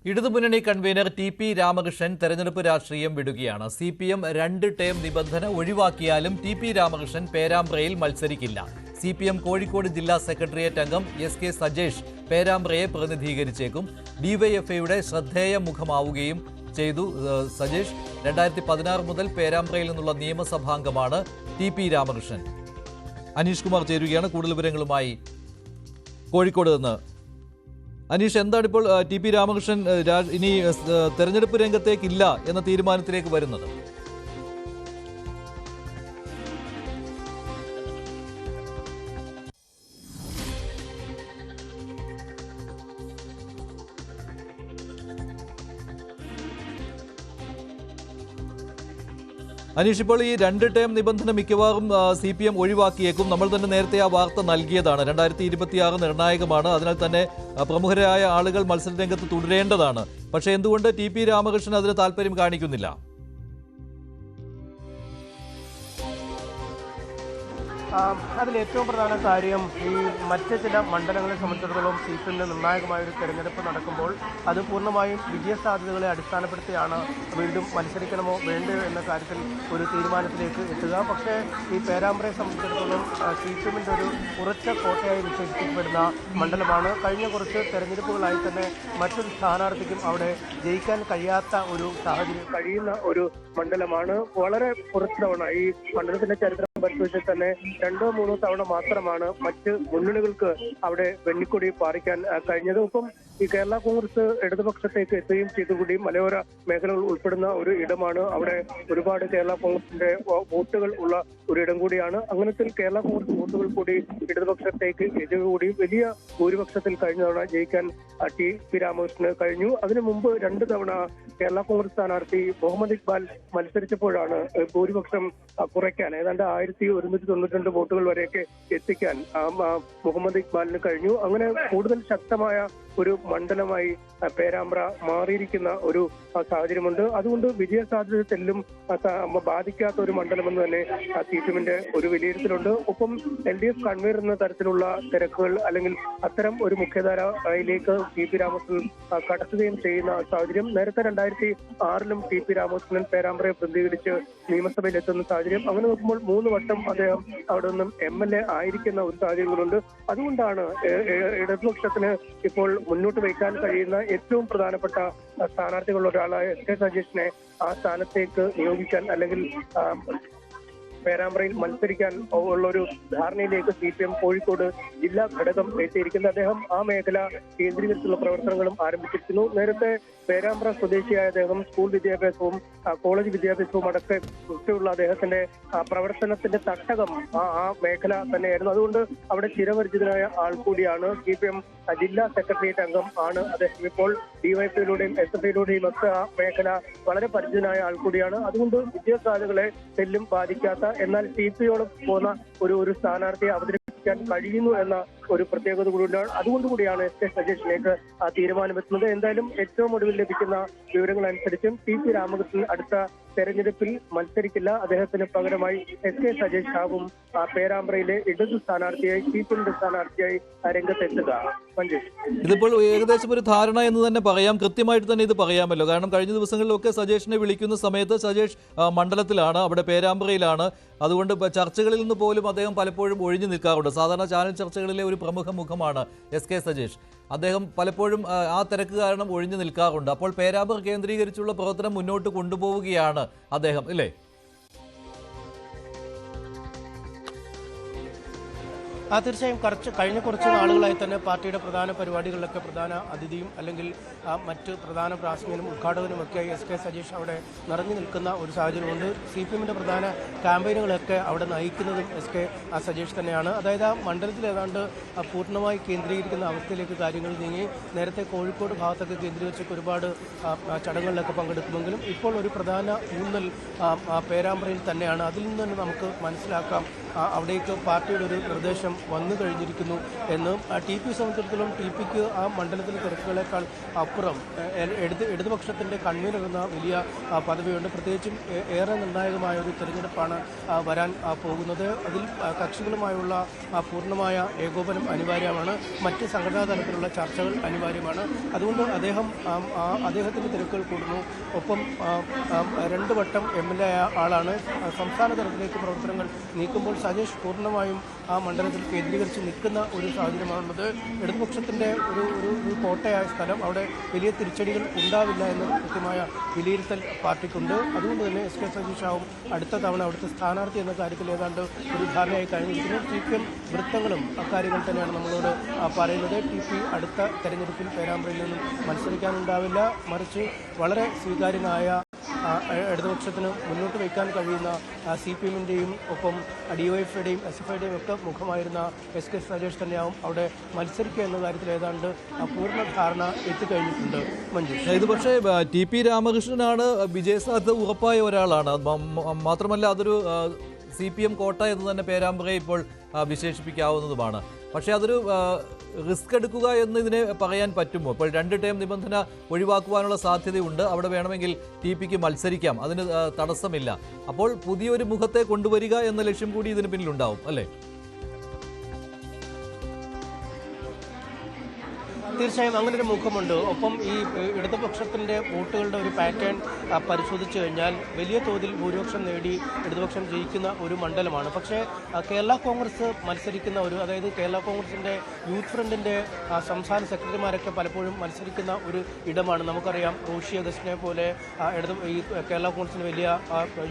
ഇടതുമുന്നണി convener TP. Ramakrishnan തെരഞ്ഞെടുപ്പ് രാഷ്ട്രീയം വിടുകയാണ്. CPM 2 ടേം നിബന്ധന ഒഴിവാക്കിയാലും ടി.പി. രാമകൃഷ്ണൻ പേരാമ്പ്രയിൽ മത്സരിക്കില്ല. CPM കോഴിക്കോട് ജില്ലാ സെക്രട്ടേറിയറ്റ് അംഗം SK സജേഷ് പേരാമ്പ്രയെ പ്രതിനിധീകരിച്ചേക്കും. ഡിവൈഎഫ്ഐയുടെ ശ്രദ്ധേയ മുഖമാവുകയും ചെയ്തു. സജേഷ് 2016 മുതൽ പേരാമ്പ്രയിൽ നിന്നുള്ള നിയമസഭാംഗമാണ്. ടി.പി. രാമകൃഷ്ണൻ. അനീഷ് കുമാർ ചേരുകയാണ് കൂടുതൽ വിവരങ്ങളുമായി കോഴിക്കോട് നിന്ന്. അനീഷ്, എന്താണ് ഇപ്പോൾ ടി.പി. രാമകൃഷ്ണൻ ഇനി തെരഞ്ഞെടുപ്പ് രംഗത്തേക്കില്ല എന്ന തീരുമാനത്തിലേക്ക് വരുന്നത്? അനീഷ്, ഇപ്പോൾ ഈ 2 ടേം നിബന്ധന മിക്കവാറും CPM ഒഴിവാക്കിയേക്കും. നമ്മൾ തന്നെ നേരത്തെ ആ വാർത്ത നൽകിയതാണ്. 2026 നിർണായകമാണ്. അതിനാൽ തന്നെ പ്രമുഖരായ ആളുകൾ മത്സരരംഗത്ത് തുടരേണ്ടതാണ്. പക്ഷേ എന്തുകൊണ്ട് ടി.പി. രാമകൃഷ്ണൻ അതിന് താല്പര്യം കാണിക്കുന്നില്ല? അതിൽ ഏറ്റവും പ്രധാന കാര്യം ഈ മറ്റ് ചില മണ്ഡലങ്ങളെ സംബന്ധിച്ചിടത്തോളം CPM നിർണായകമായൊരു തെരഞ്ഞെടുപ്പ് നടക്കുമ്പോൾ അത് പൂർണ്ണമായും വിജയസാധ്യതകളെ അടിസ്ഥാനപ്പെടുത്തിയാണ് വീണ്ടും മത്സരിക്കണമോ വേണ്ടയോ എന്ന കാര്യത്തിൽ ഒരു തീരുമാനത്തിലേക്ക് എത്തുക. പക്ഷേ ഈ പേരാമ്പ്രയെ സംബന്ധിച്ചിടത്തോളം CPMന്റെ ഒരു ഉറച്ച കോട്ടയായി വിശേഷിപ്പിക്കപ്പെടുന്ന മണ്ഡലമാണ്. കഴിഞ്ഞ കുറച്ച് തെരഞ്ഞെടുപ്പുകളായി തന്നെ മറ്റൊരു സ്ഥാനാർത്ഥിക്കും അവിടെ ജയിക്കാൻ കഴിയാത്ത ഒരു സാഹചര്യം കഴിയുന്ന ഒരു മണ്ഡലമാണ്. വളരെ കുറച്ച് തവണ ഈ മണ്ഡലത്തിന്റെ ചരിത്രം പരിശോധിച്ചാൽ തന്നെ 2-3 തവണ മാത്രമാണ് മറ്റ് മുന്നണികൾക്ക് അവിടെ വെണ്ണിക്കൊടി പാറിക്കാൻ കഴിഞ്ഞത്. ഒപ്പം ഈ കേരള കോൺഗ്രസ് ഇടതുപക്ഷത്തേക്ക് എത്തുകയും ചെയ്തുകൂടി മലയോര മേഖലകൾ ഉൾപ്പെടുന്ന ഒരു ഇടമാണ്. അവിടെ ഒരുപാട് കേരള കോൺഗ്രസിന്റെ വോട്ടുകൾ ഉള്ള ഒരു ഇടം കൂടിയാണ്. അങ്ങനത്തിൽ കേരള കോൺഗ്രസ് വോട്ടുകൾ കൂടി ഇടതുപക്ഷത്തേക്ക് എത്തുകൂടി വലിയ ഭൂരിപക്ഷത്തിൽ കഴിഞ്ഞ തവണ ജയിക്കാൻ ടി.പി. രാമകൃഷ്ണന് കഴിഞ്ഞു. അതിനു മുമ്പ് 2 തവണ കേരള കോൺഗ്രസ് സ്ഥാനാർത്ഥി മുഹമ്മദ് ഇക്ബാൽ മത്സരിച്ചപ്പോഴാണ് ഭൂരിപക്ഷം കുറയ്ക്കാൻ ഏതാണ്ട് 1192 വോട്ടുകൾ വരെയൊക്കെ എത്തിക്കാൻ മുഹമ്മദ് ഇക്ബാലിന് കഴിഞ്ഞു. അങ്ങനെ കൂടുതൽ ശക്തമായ ഒരു മണ്ഡലമായി പേരാമ്പ്ര മാറിയിരിക്കുന്ന ഒരു സാഹചര്യമുണ്ട്. അതുകൊണ്ട് വിജയസാധ്യത തെല്ലും ബാധിക്കാത്ത ഒരു മണ്ഡലമെന്ന് തന്നെ CPMന്റെ ഒരു വിലയിരുത്തലുണ്ട്. ഒപ്പം LDF കൺവീനർ എന്ന തരത്തിലുള്ള തിരക്കുകൾ അല്ലെങ്കിൽ അത്തരം ഒരു മുഖ്യധാരയിലേക്ക് ടി.പി. രാമകൃഷ്ണൻ കടത്തുകയും ചെയ്യുന്ന സാഹചര്യം നേരത്തെ 2006 ടി.പി. രാമകൃഷ്ണൻ പേരാമ്പ്രയെ പ്രതിനിധീകരിച്ച് നിയമസഭയിൽ എത്തുന്ന സാഹചര്യം. അങ്ങനെ നോക്കുമ്പോൾ 3 വട്ടം അദ്ദേഹം അവിടെ നിന്നും MLA ആയിരിക്കുന്ന ഒരു സാഹചര്യങ്ങളുണ്ട്. അതുകൊണ്ടാണ് ഇടതുപക്ഷത്തിന് ഇപ്പോൾ മുന്നോട്ട് വയ്ക്കാൻ കഴിയുന്ന ഏറ്റവും പ്രധാനപ്പെട്ട സ്ഥാനാർത്ഥികളുടെ ഒരാളായ SK സജേഷിനെ ആ സ്ഥാനത്തേക്ക് നിയോഗിക്കാൻ അല്ലെങ്കിൽ പേരാമ്പ്രയിൽ മത്സരിക്കാൻ ഉള്ളൊരു ധാരണയിലേക്ക് CPM കോഴിക്കോട് ജില്ലാ ഘടകം എത്തിയിരിക്കുന്നത്. അദ്ദേഹം ആ മേഖല കേന്ദ്രീകരിച്ചുള്ള പ്രവർത്തനങ്ങളും ആരംഭിച്ചിരിക്കുന്നു. നേരത്തെ പേരാമ്പ്ര സ്വദേശിയായ അദ്ദേഹം സ്കൂൾ വിദ്യാഭ്യാസവും കോളേജ് വിദ്യാഭ്യാസവും അടക്കമുള്ള അദ്ദേഹത്തിന്റെ പ്രവർത്തനത്തിന്റെ തട്ടകം ആ മേഖല തന്നെയായിരുന്നു. അതുകൊണ്ട് അവിടെ ചിരപരിചിതനായ ആൾ കൂടിയാണ്. CPM ജില്ലാ സെക്രട്ടേറിയറ്റ് അംഗം ആണ് അദ്ദേഹം. ഇപ്പോൾ DYFIയിലൂടെയും SFIയിലൂടെയും ഒക്കെ ആ മേഖല വളരെ പരിചിതനായ ആൾ കൂടിയാണ്. അതുകൊണ്ട് വിജയസാധ്യതകളെ തെല്ലും ബാധിക്കാത്ത എന്നാൽ CPയോളം പോകുന്ന ഒരു സ്ഥാനാർത്ഥിയെ അവതരിപ്പിക്കാൻ കഴിയുന്നു എന്ന ഒരു പ്രത്യേകത കൂടിയാണ്. അതുകൊണ്ടുകൂടിയാണ് SK സജേഷിലേക്ക് ആ തീരുമാനമെത്തുന്നത്. എന്തായാലും ഏറ്റവും ഒടുവിൽ ലഭിക്കുന്ന വിവരങ്ങൾ അനുസരിച്ചും ടി.പി. രാമകൃഷ്ണൻ അടുത്ത തെരഞ്ഞെടുപ്പിൽ മത്സരിക്കില്ല. അദ്ദേഹത്തിന് പകരമായി SK സജേഷ് ആവും പേരാമ്പ്രയിലെ ഇടതു സ്ഥാനാർത്ഥിയായി CPMന്റെ സ്ഥാനാർത്ഥിയായി രംഗത്തെത്തുക. ഇതിപ്പോൾ ഏകദേശം ഒരു ധാരണ എന്ന് തന്നെ പറയാം. കൃത്യമായിട്ട് തന്നെ ഇത് പറയാമല്ലോ. കാരണം കഴിഞ്ഞ ദിവസങ്ങളിലൊക്കെ സജേഷിനെ വിളിക്കുന്ന സമയത്ത് സജേഷ് മണ്ഡലത്തിലാണ്, അവിടെ പേരാമ്പ്രയിലാണ്. അതുകൊണ്ട് ചർച്ചകളിൽ നിന്ന് പോലും അദ്ദേഹം പലപ്പോഴും ഒഴിഞ്ഞു നിൽക്കാറുണ്ട്. സാധാരണ ചാനൽ ചർച്ചകളിലെ ഒരു പ്രമുഖ മുഖമാണ് SK സജേഷ്. അദ്ദേഹം പലപ്പോഴും ആ തിരക്ക് കാരണം ഒഴിഞ്ഞു നിൽക്കാറുണ്ട്. അപ്പോൾ പേരാമ്പ്ര കേന്ദ്രീകരിച്ചുള്ള പ്രവർത്തനം മുന്നോട്ട് കൊണ്ടുപോവുകയാണ് അദ്ദേഹം, അല്ലേ? തീർച്ചയായും കഴിഞ്ഞ കുറച്ച് നാളുകളായി തന്നെ പാർട്ടിയുടെ പ്രധാന പരിപാടികളിലൊക്കെ പ്രധാന അതിഥിയും അല്ലെങ്കിൽ മറ്റ് പ്രധാന പ്രാസംഗികനും ഉദ്ഘാടകനുമൊക്കെയായി SK സജേഷ് അവിടെ നിറഞ്ഞു നിൽക്കുന്ന ഒരു സാഹചര്യമുണ്ട്. CPMന്റെ പ്രധാന ക്യാമ്പയിനുകളൊക്കെ അവിടെ നയിക്കുന്നതും SK സജേഷ് തന്നെയാണ്. അതായത് ആ മണ്ഡലത്തിൽ ഏതാണ്ട് പൂർണ്ണമായി കേന്ദ്രീകരിക്കുന്ന അവസ്ഥയിലേക്ക് കാര്യങ്ങൾ നീങ്ങി. നേരത്തെ കോഴിക്കോട് ഭാഗത്തൊക്കെ കേന്ദ്രീകരിച്ചൊക്കെ ഒരുപാട് ചടങ്ങുകളിലൊക്കെ പങ്കെടുക്കുമെങ്കിലും ഇപ്പോൾ ഒരു പ്രധാന ഊന്നൽ പേരാമ്പ്രയിൽ തന്നെയാണ്. അതിൽ നിന്ന് തന്നെ നമുക്ക് മനസ്സിലാക്കാം അവിടേക്ക് പാർട്ടിയുടെ ഒരു നിർദ്ദേശം വന്നു കഴിഞ്ഞിരിക്കുന്നു എന്ന് ടി പി സംബന്ധിച്ചിടത്തോളം ടി പിക്ക് ആ മണ്ഡലത്തിലെ തിരക്കുകളേക്കാൾ അപ്പുറം ഇടതുപക്ഷത്തിൻ്റെ കൺവീനർ എന്ന വലിയ പദവിയുണ്ട്. പ്രത്യേകിച്ചും ഏറെ നിർണായകമായ ഒരു തെരഞ്ഞെടുപ്പാണ് വരാൻ പോകുന്നത്. അതിൽ കക്ഷികളുമായുള്ള പൂർണ്ണമായ ഏകോപനം അനിവാര്യമാണ്. മറ്റ് സംഘടനാ തലത്തിലുള്ള ചർച്ചകൾ അനിവാര്യമാണ്. അതുകൊണ്ട് അദ്ദേഹത്തിൻ്റെ തിരക്കുകൾ കൂടുന്നു. ഒപ്പം 2 വട്ടം MLA ആയ ആളാണ്. സംസ്ഥാന തലത്തിലേക്ക് പ്രവർത്തനങ്ങൾ നീക്കുമ്പോൾ സജേഷ് പൂർണ്ണമായും ആ മണ്ഡലത്തിൽ കേന്ദ്രീകരിച്ച് നിൽക്കുന്ന ഒരു സാഹചര്യമാണുള്ളത്. ഇടതുപക്ഷത്തിൻ്റെ ഒരു കോട്ടയായ സ്ഥലം, അവിടെ വലിയ തിരിച്ചടികൾ ഉണ്ടാവില്ല എന്ന കൃത്യമായ വിലയിരുത്തൽ പാർട്ടിക്കുണ്ട്. അതുകൊണ്ട് തന്നെ SK സജീഷാവും അടുത്ത തവണ അവിടുത്തെ സ്ഥാനാർത്ഥി എന്ന കാര്യത്തിൽ ഏതാണ്ട് ഒരു ധാരണയായി കഴിഞ്ഞിരിക്കുന്നു. CPM വൃത്തങ്ങളും അക്കാര്യങ്ങൾ തന്നെയാണ് നമ്മളോട് പറയുന്നത്. TP അടുത്ത തെരഞ്ഞെടുപ്പിൽ പേരാമ്പ്രയിൽ നിന്നും മത്സരിക്കാനുണ്ടാവില്ല. മറിച്ച് വളരെ സ്വീകാര്യനായ ഇടതുപക്ഷത്തിന് മുന്നോട്ട് വയ്ക്കാൻ കഴിയുന്ന CPM-ൻ്റെയും ഒപ്പം DYFയുടെയും SFIയുടെയും ഒക്കെ മുഖമായിരുന്ന SK സജേഷ് തന്നെയാവും അവിടെ മത്സരിക്കുക എന്ന കാര്യത്തിൽ ഏതാണ്ട് പൂർണ്ണ ധാരണ എത്തിക്കഴിഞ്ഞിട്ടുണ്ട്. മഞ്ജുഷ്, ഇത് പക്ഷേ TP രാമകൃഷ്ണനാണ് വിജയസാധ്യത ഉറപ്പായ ഒരാളാണ്. മാത്രമല്ല അതൊരു CPM കോട്ട എന്ന് തന്നെ പേരാമ്പ്രയെ ഇപ്പോൾ വിശേഷിപ്പിക്കാവുന്നതുമാണ്. പക്ഷേ അതൊരു റിസ്ക് എടുക്കുക എന്ന് ഇതിനെ പറയാൻ പറ്റുമോ? ഇപ്പോൾ 2 ടേം നിബന്ധന ഒഴിവാക്കുവാനുള്ള സാധ്യതയുണ്ട്. അവിടെ വേണമെങ്കിൽ TPക്ക് മത്സരിക്കാം, അതിന് തടസ്സമില്ല. അപ്പോൾ പുതിയൊരു മുഖത്തെ കൊണ്ടുവരിക എന്ന ലക്ഷ്യം കൂടി ഇതിന് പിന്നിലുണ്ടാവും അല്ലേ? തീർച്ചയായും അങ്ങനൊരു മുഖമുണ്ട്. ഒപ്പം ഈ ഇടതുപക്ഷത്തിൻ്റെ വോട്ടുകളുടെ ഒരു പാറ്റേൺ പരിശോധിച്ചു കഴിഞ്ഞാൽ വലിയ തോതിൽ ഭൂരിപക്ഷം നേടി ഇടതുപക്ഷം ജയിക്കുന്ന ഒരു മണ്ഡലമാണ്. പക്ഷേ കേരള കോൺഗ്രസ് മത്സരിക്കുന്ന അതായത് കേരള കോൺഗ്രസിൻ്റെ യൂത്ത് ഫ്രണ്ടിൻ്റെ സംസ്ഥാന സെക്രട്ടറിമാരൊക്കെ പലപ്പോഴും മത്സരിക്കുന്ന ഒരു ഇടമാണ്. നമുക്കറിയാം, റോഷി അഗസ്റ്റിനെ പോലെ ഈ കേരള കോൺഗ്രസിന് വലിയ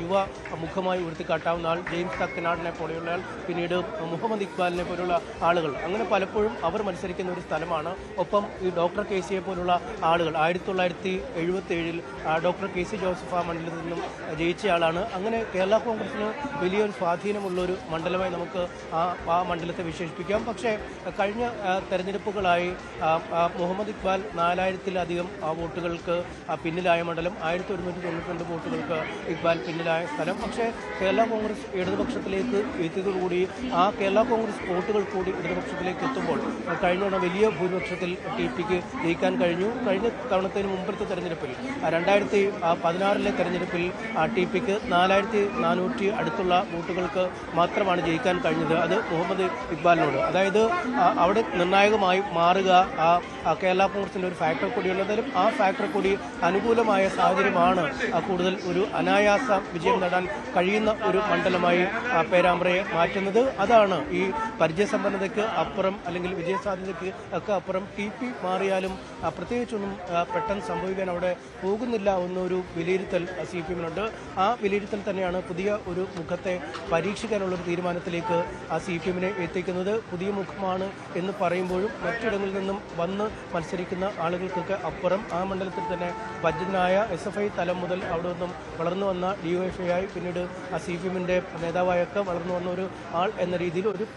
യുവ മുഖമായി ഉയർത്തിക്കാട്ടാവുന്ന ആൾ, ജെയിംസ് തക്കനാടിനെ പോലെയുള്ള ആൾ, പിന്നീട് മുഹമ്മദ് ഇക്ബാലിനെ പോലുള്ള ആളുകൾ, അങ്ങനെ പലപ്പോഴും അവർ മത്സരിക്കുന്ന ഒരു സ്ഥലമാണ്. ഒപ്പം ഈ ഡോക്ടർ KC പോലുള്ള ആളുകൾ 1977 ഡോക്ടർ KC ജോസഫ് ആ മണ്ഡലത്തിൽ നിന്നും ജയിച്ചയാളാണ്. അങ്ങനെ കേരള കോൺഗ്രസിന് വലിയൊരു സ്വാധീനമുള്ളൊരു മണ്ഡലമായി നമുക്ക് ആ മണ്ഡലത്തെ വിശേഷിപ്പിക്കാം. പക്ഷേ കഴിഞ്ഞ തെരഞ്ഞെടുപ്പുകളായി മുഹമ്മദ് ഇക്ബാൽ 4000-ലധികം വോട്ടുകൾക്ക് പിന്നിലായ മണ്ഡലം, 1192 വോട്ടുകൾക്ക് ഇക്ബാൽ പിന്നിലായ സ്ഥലം. പക്ഷേ കേരള കോൺഗ്രസ് ഇടതുപക്ഷത്തിലേക്ക് എത്തിയതോടുകൂടി ആ കേരള കോൺഗ്രസ് വോട്ടുകൾ കൂടി ഇടതുപക്ഷത്തിലേക്ക് എത്തുമ്പോൾ കഴിഞ്ഞ വലിയ ഭൂരിപക്ഷത്തിൽ TPക്ക് ജയിക്കാൻ കഴിഞ്ഞു. കഴിഞ്ഞ തവണത്തിന് മുമ്പത്തെ തെരഞ്ഞെടുപ്പിൽ 2016-ലെ തെരഞ്ഞെടുപ്പിൽ TPക്ക് 4400 അടുത്തുള്ള വോട്ടുകൾക്ക് മാത്രമാണ് ജയിക്കാൻ കഴിഞ്ഞത്. അത് മുഹമ്മദ് ഇക്ബാലിനോട്. അതായത് അവിടെ നിർണായകമായി മാറുക കേരള കോൺഗ്രസിൻ്റെ ഒരു ഫാക്ടർ കൂടിയുള്ളതായാലും ആ ഫാക്ടർ കൂടി അനുകൂലമായ സാഹചര്യമാണ് കൂടുതൽ ഒരു അനായാസ വിജയം നേടാൻ കഴിയുന്ന ഒരു മണ്ഡലമായി പേരാമ്പ്രയെ മാറ്റുന്നത്. അതാണ് ഈ പരിചയസമ്പന്നതയ്ക്ക് അപ്പുറം അല്ലെങ്കിൽ വിജയസാധ്യതയ്ക്ക് ഒക്കെ അപ്പുറം TP മാറിയാലും പ്രത്യേകിച്ചൊന്നും പെട്ടെന്ന് സംഭവിക്കാൻ അവിടെ പോകുന്നില്ല എന്നൊരു വിലയിരുത്തൽ CPM-നുണ്ട്. ആ വിലയിരുത്തൽ തന്നെയാണ് പുതിയ ഒരു മുഖത്തെ പരീക്ഷിക്കാനുള്ളൊരു തീരുമാനത്തിലേക്ക് CPM-നെ എത്തിക്കുന്നത്. പുതിയ മുഖമാണ് എന്ന് പറയുമ്പോഴും മറ്റിടങ്ങളിൽ നിന്നും വന്ന് മത്സരിക്കുന്ന ആളുകൾക്കൊക്കെ അപ്പുറം ആ മണ്ഡലത്തിൽ തന്നെ പരിചിതനായ SFI തലം മുതൽ അവിടെ നിന്നും വളർന്നു വന്ന DYFI പിന്നീട് CPM-ന്റെ നേതാവായൊക്കെ വളർന്നു വന്ന ഒരു ആൾ എന്ന രീതിയിൽ ഒരു